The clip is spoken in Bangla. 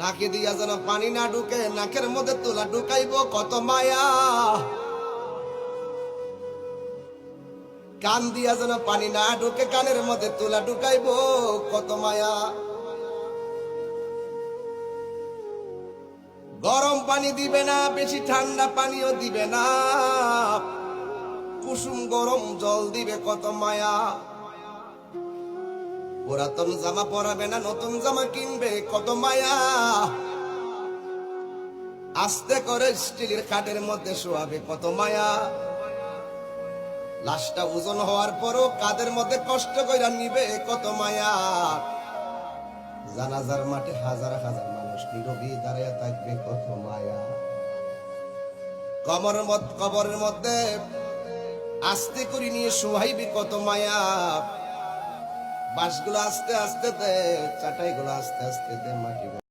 নাকে দিয়া যেন পানি না ঢুকে, নাকের মধ্যে তুলা ঢুকাইব কত মায়া। কান দিয়া যেন পানি না ঢুকে, কানের মধ্যে তুলা ঢুকাইব কত মায়া। গরম পানি দিবে না, বেশি ঠান্ডা পানিও দিবে না, কুসুম গরম জল দিবে কত মায়া। পুরাতন জামা পরাবে না, নতুন জামা কিনবে কত মায়া। আস্তে করে স্টিলের খাটের মধ্যে শোয়াবে কত মায়া। লাশটা ওজন হওয়ার পরও কাদের মধ্যে কষ্ট কইরা নিবে কত মায়া। জানাজার মাঠে হাজার হাজার মানুষ নীরবে দাঁড়িয়ে থাকবে কত মায়া। কবরের মধ্যে আস্তে করে নিয়ে শোয়াইবে কত মায়া। বাঁশগুলো আস্তে আস্তে দে, চাটাইগুলো আস্তে আস্তে দে, মাটি